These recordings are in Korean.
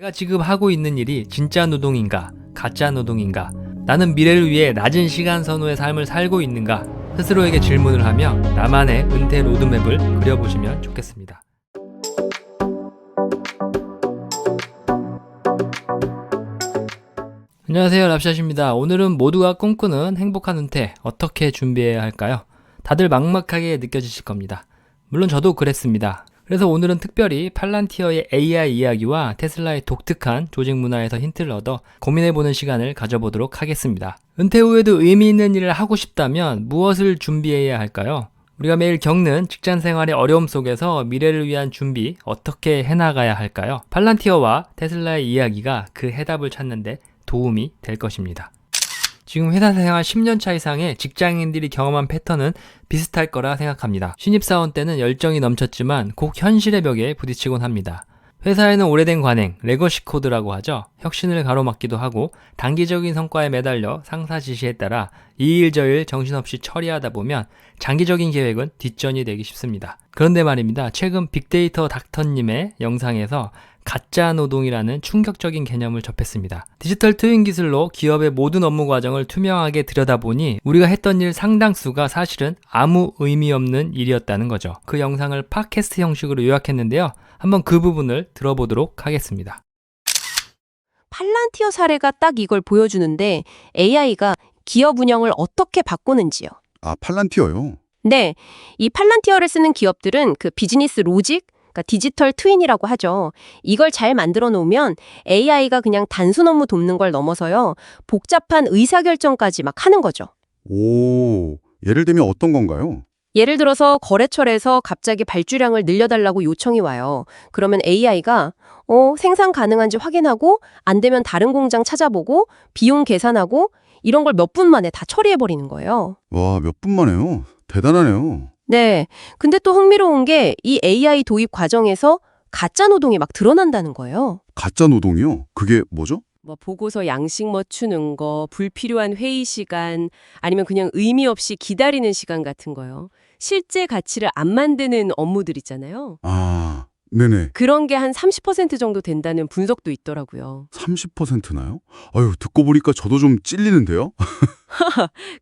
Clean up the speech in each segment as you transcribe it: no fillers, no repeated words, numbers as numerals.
내가 지금 하고 있는 일이 진짜 노동인가, 가짜 노동인가? 나는 미래를 위해 낮은 시간 선호의 삶을 살고 있는가? 스스로에게 질문을 하며 나만의 은퇴 로드맵을 그려보시면 좋겠습니다. 안녕하세요, 랍샷입니다. 오늘은 모두가 꿈꾸는 행복한 은퇴 어떻게 준비해야 할까요? 다들 막막하게 느껴지실 겁니다. 물론 저도 그랬습니다. 그래서 오늘은 특별히 팔란티어의 AI 이야기와 테슬라의 독특한 조직 문화에서 힌트를 얻어 고민해보는 시간을 가져보도록 하겠습니다. 은퇴 후에도 의미 있는 일을 하고 싶다면 무엇을 준비해야 할까요? 우리가 매일 겪는 직장 생활의 어려움 속에서 미래를 위한 준비 어떻게 해나가야 할까요? 팔란티어와 테슬라의 이야기가 그 해답을 찾는데 도움이 될 것입니다. 지금 회사 생활 10년차 이상의 직장인들이 경험한 패턴은 비슷할 거라 생각합니다. 신입사원 때는 열정이 넘쳤지만 곧 현실의 벽에 부딪히곤 합니다. 회사에는 오래된 관행, 레거시 코드라고 하죠. 혁신을 가로막기도 하고 단기적인 성과에 매달려 상사 지시에 따라 이 일 저 일 정신없이 처리하다 보면 장기적인 계획은 뒷전이 되기 쉽습니다. 그런데 말입니다. 최근 빅데이터 닥터님의 영상에서 가짜 노동이라는 충격적인 개념을 접했습니다. 디지털 트윈 기술로 기업의 모든 업무 과정을 투명하게 들여다보니 우리가 했던 일 상당수가 사실은 아무 의미 없는 일이었다는 거죠. 그 영상을 팟캐스트 형식으로 요약했는데요. 한번 그 부분을 들어보도록 하겠습니다. 팔란티어 사례가 딱 이걸 보여주는데 AI가 기업 운영을 어떻게 바꾸는지요. 아, 팔란티어요? 네, 이 팔란티어를 쓰는 기업들은 그 비즈니스 로직, 그러니까 디지털 트윈이라고 하죠. 이걸 잘 만들어 놓으면 AI가 그냥 단순 업무 돕는 걸 넘어서요. 복잡한 의사결정까지 막 하는 거죠. 오, 예를 들면 어떤 건가요? 예를 들어서 거래처에서 갑자기 발주량을 늘려달라고 요청이 와요. 그러면 AI가 생산 가능한지 확인하고 안 되면 다른 공장 찾아보고 비용 계산하고 이런 걸 몇 분 만에 다 처리해버리는 거예요. 와, 몇 분 만에요? 대단하네요. 네. 근데 또 흥미로운 게 이 AI 도입 과정에서 가짜 노동이 막 드러난다는 거예요. 가짜 노동이요? 그게 뭐죠? 뭐 보고서 양식 맞추는 거, 불필요한 회의 시간, 아니면 그냥 의미 없이 기다리는 시간 같은 거요. 실제 가치를 안 만드는 업무들 있잖아요. 아, 네네. 그런 게 한 30% 정도 된다는 분석도 있더라고요. 30%나요? 아유, 듣고 보니까 저도 좀 찔리는데요?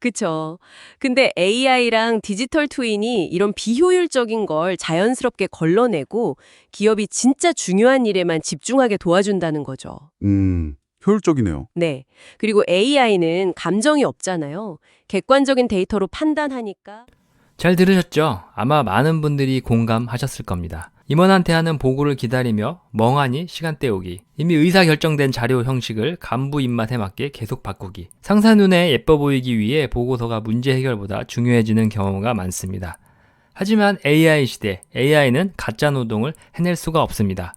그쵸. 근데 AI랑 디지털 트윈이 이런 비효율적인 걸 자연스럽게 걸러내고 기업이 진짜 중요한 일에만 집중하게 도와준다는 거죠. 효율적이네요. 네. 그리고 AI는 감정이 없잖아요. 객관적인 데이터로 판단하니까. 잘 들으셨죠? 아마 많은 분들이 공감하셨을 겁니다. 임원한테 하는 보고를 기다리며 멍하니 시간 때우기, 이미 의사결정된 자료 형식을 간부 입맛에 맞게 계속 바꾸기, 상사 눈에 예뻐 보이기 위해 보고서가 문제 해결보다 중요해지는 경우가 많습니다. 하지만 AI 시대, AI는 가짜 노동을 해낼 수가 없습니다.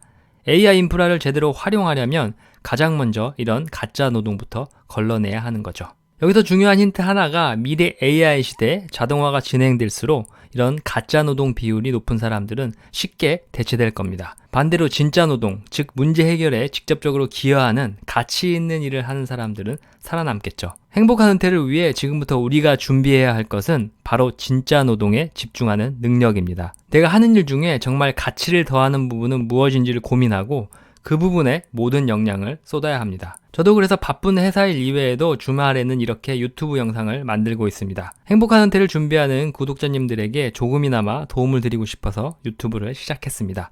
AI 인프라를 제대로 활용하려면 가장 먼저 이런 가짜 노동부터 걸러내야 하는 거죠. 여기서 중요한 힌트 하나가 미래 AI 시대 자동화가 진행될수록 이런 가짜 노동 비율이 높은 사람들은 쉽게 대체될 겁니다. 반대로 진짜 노동, 즉 문제 해결에 직접적으로 기여하는 가치 있는 일을 하는 사람들은 살아남겠죠. 행복한 은퇴를 위해 지금부터 우리가 준비해야 할 것은 바로 진짜 노동에 집중하는 능력입니다. 내가 하는 일 중에 정말 가치를 더하는 부분은 무엇인지를 고민하고 그 부분에 모든 역량을 쏟아야 합니다. 저도 그래서 바쁜 회사일 이외에도 주말에는 이렇게 유튜브 영상을 만들고 있습니다. 행복한 은퇴를 준비하는 구독자님들에게 조금이나마 도움을 드리고 싶어서 유튜브를 시작했습니다.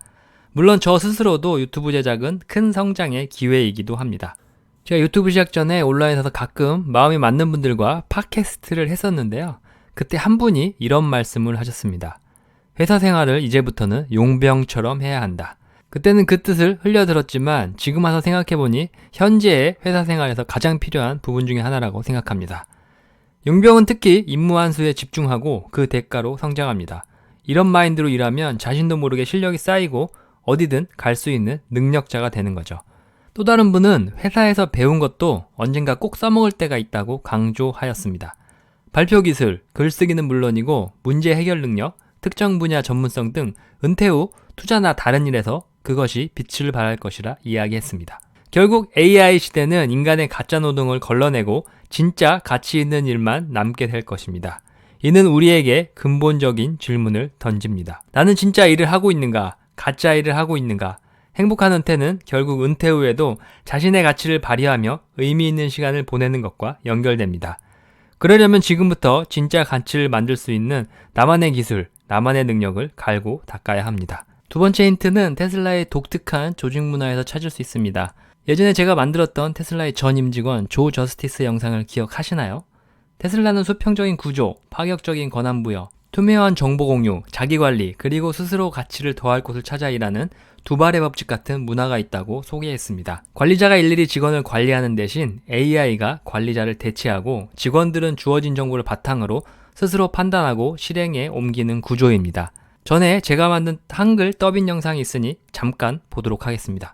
물론 저 스스로도 유튜브 제작은 큰 성장의 기회이기도 합니다. 제가 유튜브 시작 전에 온라인에서 가끔 마음이 맞는 분들과 팟캐스트를 했었는데요. 그때 한 분이 이런 말씀을 하셨습니다. 회사 생활을 이제부터는 용병처럼 해야 한다. 그때는 그 뜻을 흘려들었지만 지금 와서 생각해보니 현재의 회사 생활에서 가장 필요한 부분 중에 하나라고 생각합니다. 용병은 특히 임무 한 수에 집중하고 그 대가로 성장합니다. 이런 마인드로 일하면 자신도 모르게 실력이 쌓이고 어디든 갈 수 있는 능력자가 되는 거죠. 또 다른 분은 회사에서 배운 것도 언젠가 꼭 써먹을 때가 있다고 강조하였습니다. 발표 기술, 글쓰기는 물론이고 문제 해결 능력, 특정 분야 전문성 등 은퇴 후 투자나 다른 일에서 그것이 빛을 발할 것이라 이야기했습니다. 결국 AI 시대는 인간의 가짜 노동을 걸러내고 진짜 가치 있는 일만 남게 될 것입니다. 이는 우리에게 근본적인 질문을 던집니다. 나는 진짜 일을 하고 있는가? 가짜 일을 하고 있는가? 행복한 은퇴는 결국 은퇴 후에도 자신의 가치를 발휘하며 의미 있는 시간을 보내는 것과 연결됩니다. 그러려면 지금부터 진짜 가치를 만들 수 있는 나만의 기술, 나만의 능력을 갈고 닦아야 합니다. 두 번째 힌트는 테슬라의 독특한 조직 문화에서 찾을 수 있습니다. 예전에 제가 만들었던 테슬라의 전 임직원 조 저스티스 영상을 기억하시나요? 테슬라는 수평적인 구조, 파격적인 권한 부여, 투명한 정보 공유, 자기관리, 그리고 스스로 가치를 더할 곳을 찾아 일하는 두 발의 법칙 같은 문화가 있다고 소개했습니다. 관리자가 일일이 직원을 관리하는 대신 AI가 관리자를 대체하고 직원들은 주어진 정보를 바탕으로 스스로 판단하고 실행에 옮기는 구조입니다. 전에 제가 만든 한글 더빙 영상이 있으니 잠깐 보도록 하겠습니다.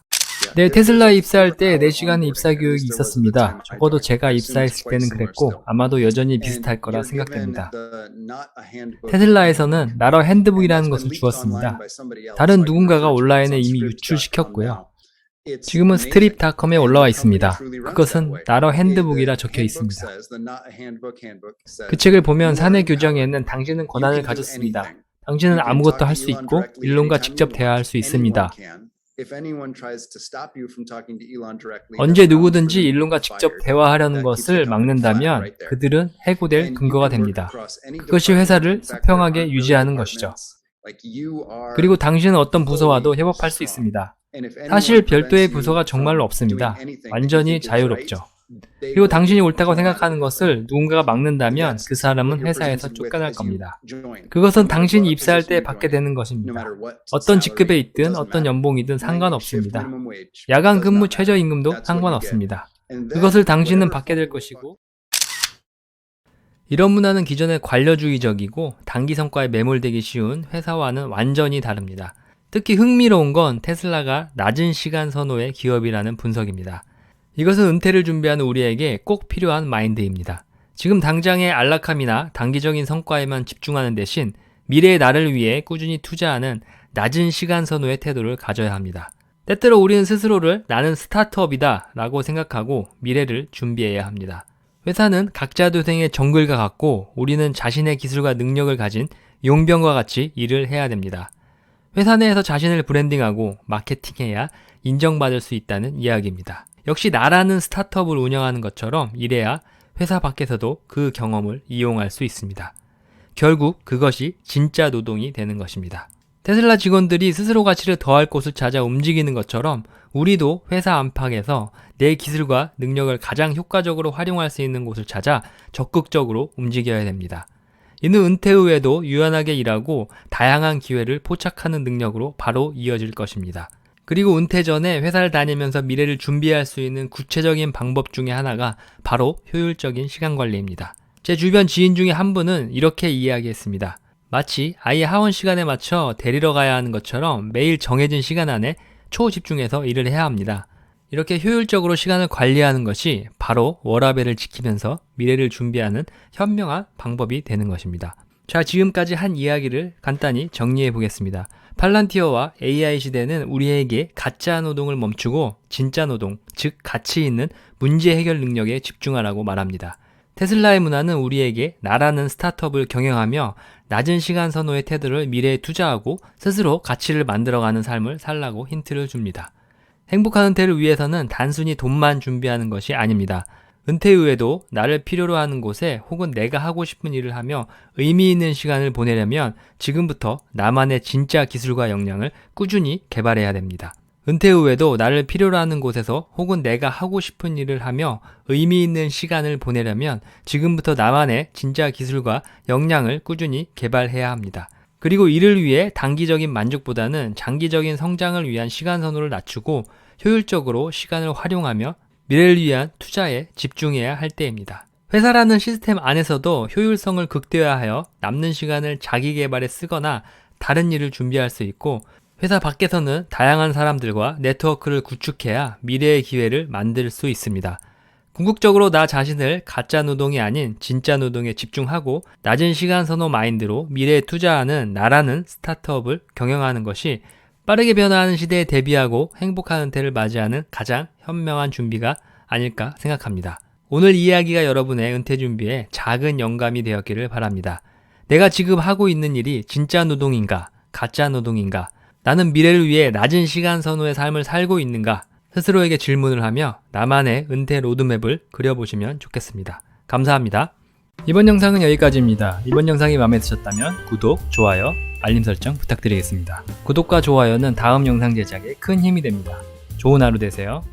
네, 테슬라에 입사할 때 4시간의 입사 교육이 있었습니다. 적어도 제가 입사했을 때는 그랬고 아마도 여전히 비슷할 거라 생각됩니다. 테슬라에서는 나러 핸드북이라는 것을 주었습니다. 다른 누군가가 온라인에 이미 유출시켰고요. 지금은 스트립닷컴에 올라와 있습니다. 그것은 나러 핸드북이라 적혀 있습니다. 그 책을 보면 사내 규정에는 당신은 권한을 가졌습니다. 당신은 아무것도 할 수 있고 일론과 직접 대화할 수 있습니다. 언제 누구든지 일론과 직접 대화하려는 것을 막는다면 그들은 해고될 근거가 됩니다. 그것이 회사를 수평하게 유지하는 것이죠. 그리고 당신은 어떤 부서와도 협업할 수 있습니다. 사실 별도의 부서가 정말로 없습니다. 완전히 자유롭죠. 그리고 당신이 옳다고 생각하는 것을 누군가가 막는다면 그 사람은 회사에서 쫓겨날 겁니다. 그것은 당신이 입사할 때 받게 되는 것입니다. 어떤 직급에 있든 어떤 연봉이든 상관없습니다. 야간 근무 최저임금도 상관없습니다. 그것을 당신은 받게 될 것이고, 이런 문화는 기존의 관료주의적이고 단기 성과에 매몰되기 쉬운 회사와는 완전히 다릅니다. 특히 흥미로운 건 테슬라가 낮은 시간 선호의 기업이라는 분석입니다. 이것은 은퇴를 준비하는 우리에게 꼭 필요한 마인드입니다. 지금 당장의 안락함이나 단기적인 성과에만 집중하는 대신 미래의 나를 위해 꾸준히 투자하는 낮은 시간 선호의 태도를 가져야 합니다. 때때로 우리는 스스로를 나는 스타트업이다 라고 생각하고 미래를 준비해야 합니다. 회사는 각자 도생의 정글과 같고 우리는 자신의 기술과 능력을 가진 용병과 같이 일을 해야 됩니다. 회사 내에서 자신을 브랜딩하고 마케팅해야 인정받을 수 있다는 이야기입니다. 역시 나라는 스타트업을 운영하는 것처럼 이래야 회사 밖에서도 그 경험을 이용할 수 있습니다. 결국 그것이 진짜 노동이 되는 것입니다. 테슬라 직원들이 스스로 가치를 더할 곳을 찾아 움직이는 것처럼 우리도 회사 안팎에서 내 기술과 능력을 가장 효과적으로 활용할 수 있는 곳을 찾아 적극적으로 움직여야 됩니다. 이는 은퇴 후에도 유연하게 일하고 다양한 기회를 포착하는 능력으로 바로 이어질 것입니다. 그리고 은퇴 전에 회사를 다니면서 미래를 준비할 수 있는 구체적인 방법 중에 하나가 바로 효율적인 시간 관리입니다. 제 주변 지인 중에 한 분은 이렇게 이야기했습니다. 마치 아이 하원 시간에 맞춰 데리러 가야 하는 것처럼 매일 정해진 시간 안에 초집중해서 일을 해야 합니다. 이렇게 효율적으로 시간을 관리하는 것이 바로 워라밸을 지키면서 미래를 준비하는 현명한 방법이 되는 것입니다. 자, 지금까지 한 이야기를 간단히 정리해 보겠습니다. 팔란티어와 AI 시대는 우리에게 가짜 노동을 멈추고 진짜 노동, 즉 가치 있는 문제 해결 능력에 집중하라고 말합니다. 테슬라의 문화는 우리에게 나라는 스타트업을 경영하며 낮은 시간 선호의 태도를 미래에 투자하고 스스로 가치를 만들어가는 삶을 살라고 힌트를 줍니다. 행복한 은퇴를 위해서는 단순히 돈만 준비하는 것이 아닙니다. 은퇴 후에도 나를 필요로 하는 곳에 혹은 내가 하고 싶은 일을 하며 의미 있는 시간을 보내려면 지금부터 나만의 진짜 기술과 역량을 꾸준히 개발해야 됩니다. 은퇴 후에도 나를 필요로 하는 곳에서 혹은 내가 하고 싶은 일을 하며 의미 있는 시간을 보내려면 지금부터 나만의 진짜 기술과 역량을 꾸준히 개발해야 합니다. 그리고 이를 위해 단기적인 만족보다는 장기적인 성장을 위한 시간 선호를 낮추고 효율적으로 시간을 활용하며 미래를 위한 투자에 집중해야 할 때입니다. 회사라는 시스템 안에서도 효율성을 극대화하여 남는 시간을 자기 개발에 쓰거나 다른 일을 준비할 수 있고 회사 밖에서는 다양한 사람들과 네트워크를 구축해야 미래의 기회를 만들 수 있습니다. 궁극적으로 나 자신을 가짜 노동이 아닌 진짜 노동에 집중하고 낮은 시간 선호 마인드로 미래에 투자하는 나라는 스타트업을 경영하는 것이 빠르게 변화하는 시대에 대비하고 행복한 은퇴를 맞이하는 가장 현명한 준비가 아닐까 생각합니다. 오늘 이야기가 여러분의 은퇴 준비에 작은 영감이 되었기를 바랍니다. 내가 지금 하고 있는 일이 진짜 노동인가, 가짜 노동인가, 나는 미래를 위해 낮은 시간 선호의 삶을 살고 있는가? 스스로에게 질문을 하며 나만의 은퇴 로드맵을 그려보시면 좋겠습니다. 감사합니다. 이번 영상은 여기까지입니다. 이번 영상이 마음에 드셨다면 구독, 좋아요, 알림 설정 부탁드리겠습니다. 구독과 좋아요는 다음 영상 제작에 큰 힘이 됩니다. 좋은 하루 되세요.